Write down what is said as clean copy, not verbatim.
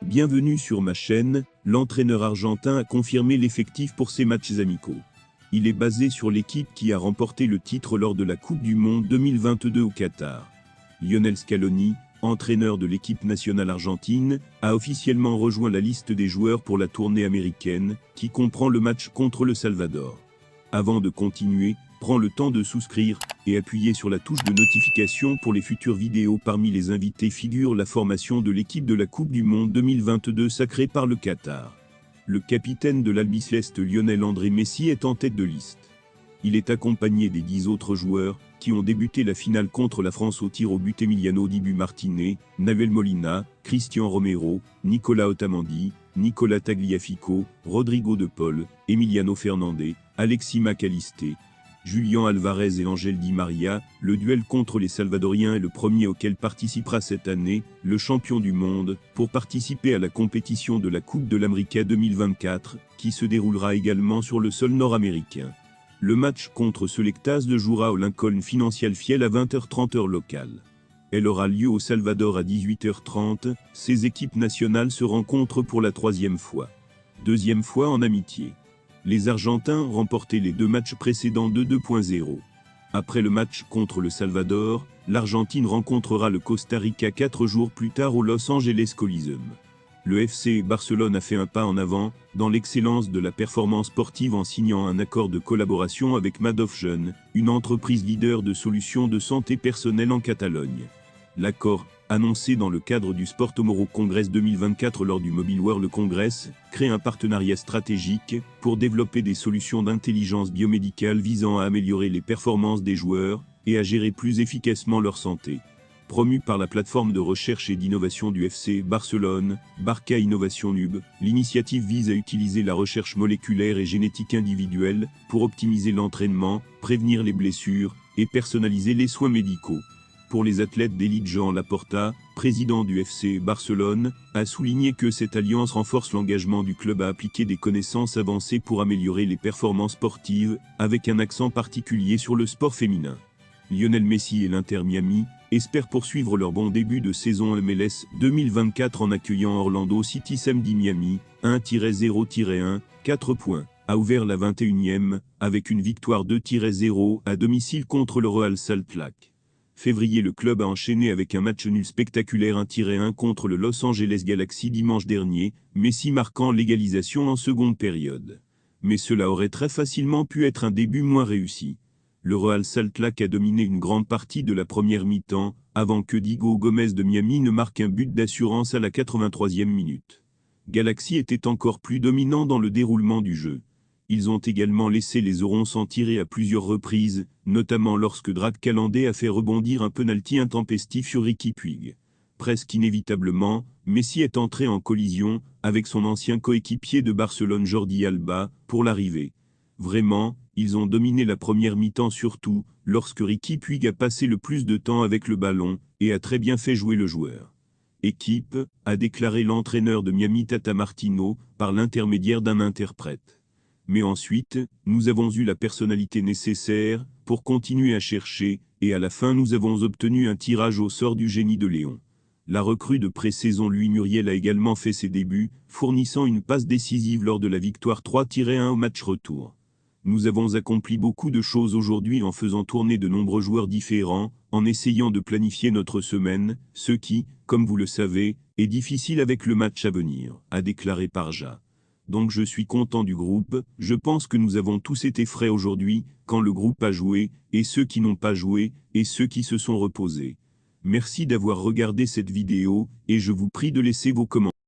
Bienvenue sur ma chaîne. L'entraîneur argentin a confirmé l'effectif pour ses matchs amicaux. Il est basé sur l'équipe qui a remporté le titre lors de la Coupe du Monde 2022 au Qatar. Lionel Scaloni, entraîneur de l'équipe nationale argentine, a officiellement rejoint la liste des joueurs pour la tournée américaine, qui comprend le match contre le Salvador. Avant de continuer, prends le temps de souscrire et appuyer sur la touche de notification pour les futures vidéos. Parmi les invités figure la formation de l'équipe de la Coupe du Monde 2022 sacrée par le Qatar. Le capitaine de l'Albiceleste Lionel André Messi est en tête de liste. Il est accompagné des 10 autres joueurs qui ont débuté la finale contre la France au tir au but: Emiliano Dibu Martinez, Nahuel Molina, Cristian Romero, Nicolas Otamendi, Nicolas Tagliafico, Rodrigo de Paul, Emiliano Fernandez, Alexis Mac Allister, Julián Alvarez et Ángel Di María. Le duel contre les Salvadoriens est le premier auquel participera cette année le champion du monde pour participer à la compétition de la Coupe de l'América 2024 qui se déroulera également sur le sol nord-américain. Le match contre Selectas se jouera au Lincoln Financial Field à 20h30 heure locale. Elle aura lieu au Salvador à 18h30. Ces équipes nationales se rencontrent pour la troisième fois. Deuxième fois en amitié. Les Argentins ont remporté les deux matchs précédents de 2.0. Après le match contre le Salvador, l'Argentine rencontrera le Costa Rica 4 jours plus tard au Los Angeles Coliseum. Le FC Barcelone a fait un pas en avant dans l'excellence de la performance sportive en signant un accord de collaboration avec Madoff Jeune, une entreprise leader de solutions de santé personnelle en Catalogne. L'accord, annoncé dans le cadre du Sport Tomorrow Congress 2024 lors du Mobile World Congress, crée un partenariat stratégique pour développer des solutions d'intelligence biomédicale visant à améliorer les performances des joueurs et à gérer plus efficacement leur santé. Promue par la plateforme de recherche et d'innovation du FC Barcelone, Barca Innovation Hub, l'initiative vise à utiliser la recherche moléculaire et génétique individuelle pour optimiser l'entraînement, prévenir les blessures et personnaliser les soins médicaux. Pour les athlètes d'élite, Jean Laporta, président du FC Barcelone, a souligné que cette alliance renforce l'engagement du club à appliquer des connaissances avancées pour améliorer les performances sportives, avec un accent particulier sur le sport féminin. Lionel Messi et l'Inter Miami espèrent poursuivre leur bon début de saison MLS 2024 en accueillant Orlando City samedi. Miami, 1-0-1, 4 points, a ouvert la 21e, avec une victoire 2-0 à domicile contre le Real Salt Lake. Février, le club a enchaîné avec un match nul spectaculaire 1-1 contre le Los Angeles Galaxy dimanche dernier, Messi marquant l'égalisation en seconde période. Mais cela aurait très facilement pu être un début moins réussi. Le Real Salt Lake a dominé une grande partie de la première mi-temps, avant que Diego Gomez de Miami ne marque un but d'assurance à la 83e minute. Galaxy était encore plus dominant dans le déroulement du jeu. Ils ont également laissé les Orons s'en tirer à plusieurs reprises, notamment lorsque Drake Calandé a fait rebondir un penalty intempestif sur Riqui Puig. Presque inévitablement, Messi est entré en collision avec son ancien coéquipier de Barcelone Jordi Alba pour l'arrivée. Vraiment, ils ont dominé la première mi-temps, surtout lorsque Riqui Puig a passé le plus de temps avec le ballon et a très bien fait jouer le joueur. Équipe, a déclaré l'entraîneur de Miami Tata Martino par l'intermédiaire d'un interprète. Mais ensuite, nous avons eu la personnalité nécessaire pour continuer à chercher, et à la fin nous avons obtenu un tirage au sort du génie de Léon. La recrue de pré-saison Louis Muriel a également fait ses débuts, fournissant une passe décisive lors de la victoire 3-1 au match retour. Nous avons accompli beaucoup de choses aujourd'hui en faisant tourner de nombreux joueurs différents, en essayant de planifier notre semaine, ce qui, comme vous le savez, est difficile avec le match à venir, a déclaré Parja. Donc je suis content du groupe, je pense que nous avons tous été frais aujourd'hui, quand le groupe a joué, et ceux qui n'ont pas joué, et ceux qui se sont reposés. Merci d'avoir regardé cette vidéo, et je vous prie de laisser vos commentaires.